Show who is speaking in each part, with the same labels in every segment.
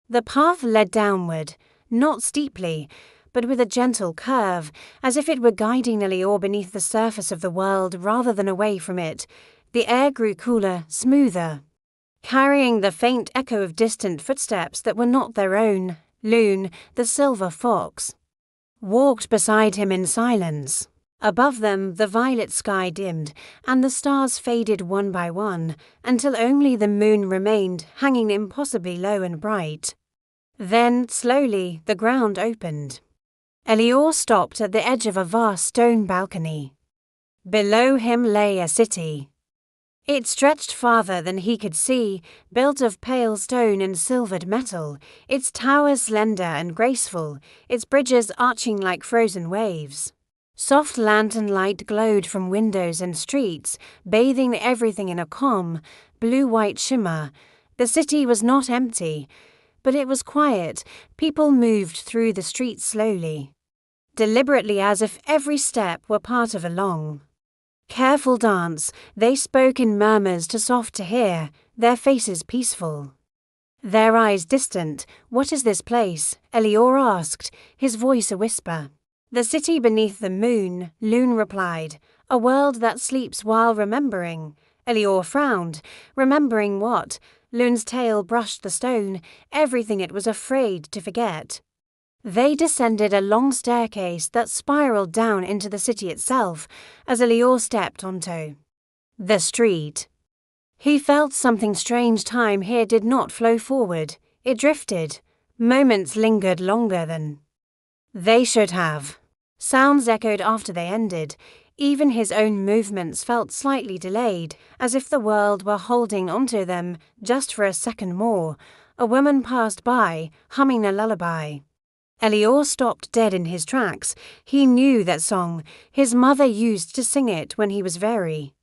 Speaker 1: The path led downward, not steeply, but with a gentle curve, as if it were guiding Elior beneath the surface of the world rather than away from it. The air grew cooler, smoother, carrying the faint echo of distant footsteps that were not their own. Loon, the silver fox, walked beside him in silence. Above them, the violet sky dimmed, and the stars faded one by one, until only the moon remained, hanging impossibly low and bright. Then, slowly, the ground opened. Elior stopped at the edge of a vast stone balcony. Below him lay a city. It stretched farther than he could see, built of pale stone and silvered metal, its towers slender and graceful, its bridges arching like frozen waves. Soft lantern light glowed from windows and streets, bathing everything in a calm, blue-white shimmer. The city was not empty, but it was quiet. People moved through the streets slowly, deliberately, as if every step were part of a long, careful dance. They spoke in murmurs, too soft to hear, their faces peaceful, their eyes distant. "What is this place?" Elior asked, his voice a whisper. "The city beneath the moon," Loon replied. "A world that sleeps while remembering." Elior frowned. Remembering what? Loon's tail brushed the stone, everything it was afraid to forget. They descended a long staircase that spiraled down into the city itself as Elior stepped onto the street. He felt something strange. Time here did not flow forward. It drifted. Moments lingered longer than they should have. Sounds echoed after they ended. Even his own movements felt slightly delayed, as if the world were holding onto them just for a second more. A woman passed by, humming a lullaby. Elior stopped dead in his tracks. He knew that song. His mother used to sing it when he was very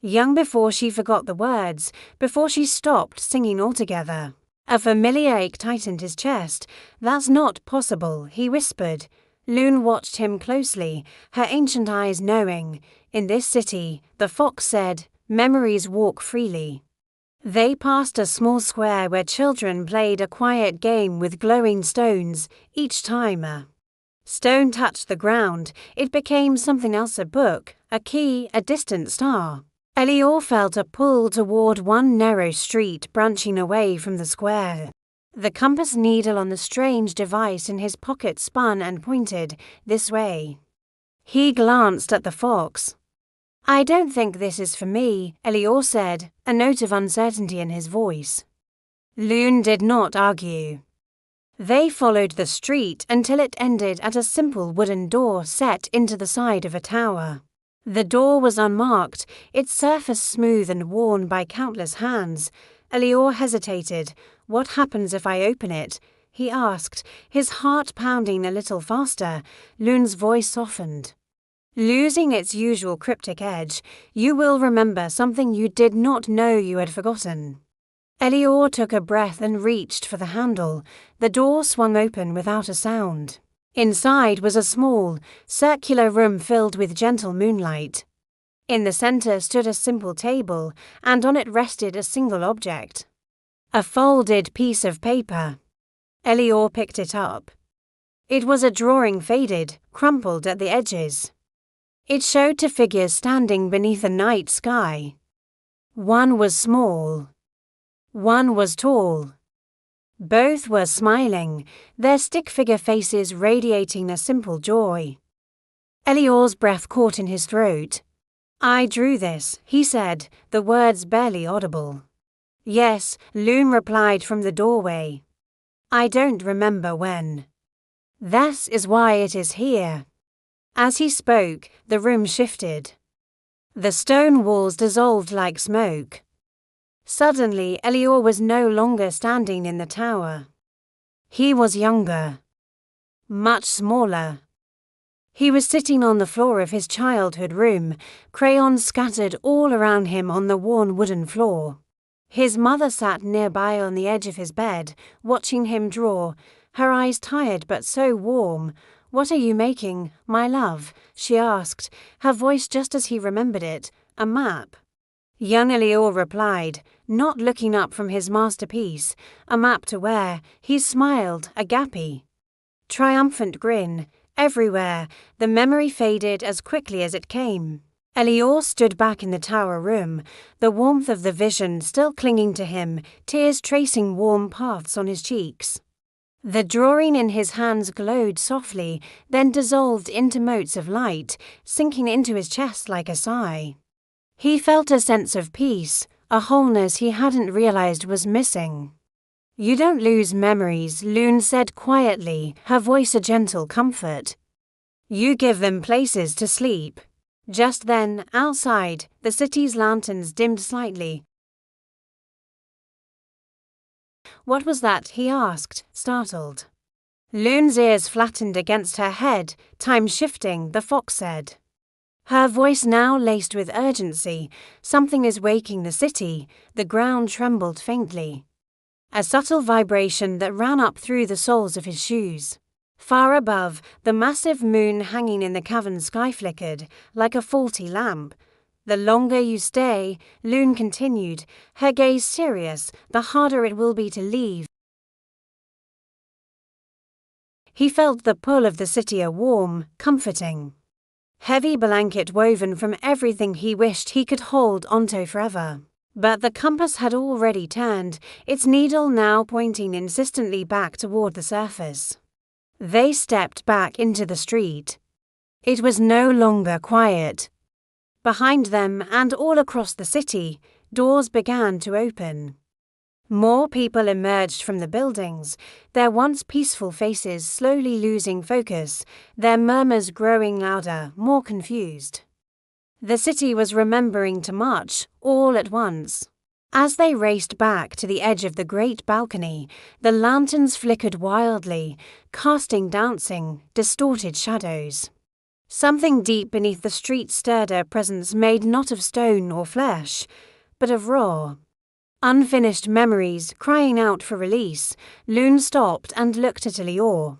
Speaker 1: young, before she forgot the words, before she stopped singing altogether. A familiar ache tightened his chest. "That's not possible," he whispered. Loon watched him closely, her ancient eyes knowing. "In this city," the fox said, "memories walk freely." They passed a small square where children played a quiet game with glowing stones. Each time a stone touched the ground, it became something else: a book, a key, a distant star. Elior felt a pull toward one narrow street branching away from the square. The compass needle on the strange device in his pocket spun and pointed this way. He glanced at the fox. "I don't think this is for me," Elior said, a note of uncertainty in his voice. Loon did not argue. They followed the street until it ended at a simple wooden door set into the side of a tower. The door was unmarked, its surface smooth and worn by countless hands. Elior hesitated. "What happens if I open it?" he asked, his heart pounding a little faster. Loon's voice softened, losing its usual cryptic edge. "You will remember something you did not know you had forgotten." Elior took a breath and reached for the handle. The door swung open without a sound. Inside was a small, circular room filled with gentle moonlight. In the center stood a simple table, and on it rested a single object: a folded piece of paper. Elior picked it up. It was a drawing, faded, crumpled at the edges. It showed two figures standing beneath a night sky. One was small. One was tall. Both were smiling, their stick-figure faces radiating a simple joy. Elior's breath caught in his throat. "I drew this," he said, the words barely audible. "Yes," Loon replied from the doorway. "I don't remember when. That is why it is here." As he spoke, the room shifted. The stone walls dissolved like smoke. Suddenly, Elior was no longer standing in the tower. He was younger, much smaller. He was sitting on the floor of his childhood room, crayons scattered all around him on the worn wooden floor. His mother sat nearby on the edge of his bed, watching him draw, her eyes tired but so warm. "What are you making, my love?" she asked, her voice just as he remembered it. "A map." Young Elior replied, not looking up from his masterpiece, a map to where. He smiled, agape. Triumphant grin. Everywhere, the memory faded as quickly as it came. Elior stood back in the tower room, the warmth of the vision still clinging to him, tears tracing warm paths on his cheeks. The drawing in his hands glowed softly, then dissolved into motes of light, sinking into his chest like a sigh. He felt a sense of peace, a wholeness he hadn't realized was missing. "You don't lose memories," Lune said quietly, her voice a gentle comfort. "You give them places to sleep." Just then, outside, the city's lanterns dimmed slightly. "What was that?" he asked, startled. Lune's ears flattened against her head. "Time shifting," the fox said. Her voice now laced with urgency. "Something is waking the city." The ground trembled faintly. A subtle vibration that ran up through the soles of his shoes. Far above, the massive moon hanging in the cavern sky flickered, like a faulty lamp. "The longer you stay," Lune continued, her gaze serious, "the harder it will be to leave." He felt the pull of the city a warm, comforting, heavy blanket woven from everything he wished he could hold onto forever. But the compass had already turned, its needle now pointing insistently back toward the surface. They stepped back into the street. It was no longer quiet. Behind them and all across the city, doors began to open. More people emerged from the buildings, their once peaceful faces slowly losing focus, their murmurs growing louder, more confused. The city was remembering too much, all at once. As they raced back to the edge of the great balcony, the lanterns flickered wildly, casting dancing, distorted shadows. Something deep beneath the street stirred a presence made not of stone or flesh, but of raw, unfinished memories crying out for release. Lune stopped and looked at Elior,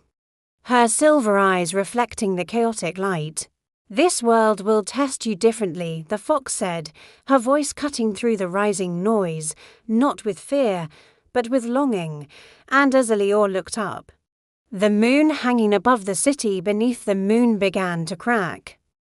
Speaker 1: her silver eyes reflecting the chaotic light. "This world will test you differently," the fox said, her voice cutting through the rising noise, not with fear, but with longing. And as Elior looked up, the moon hanging above the city beneath the moon began to crack.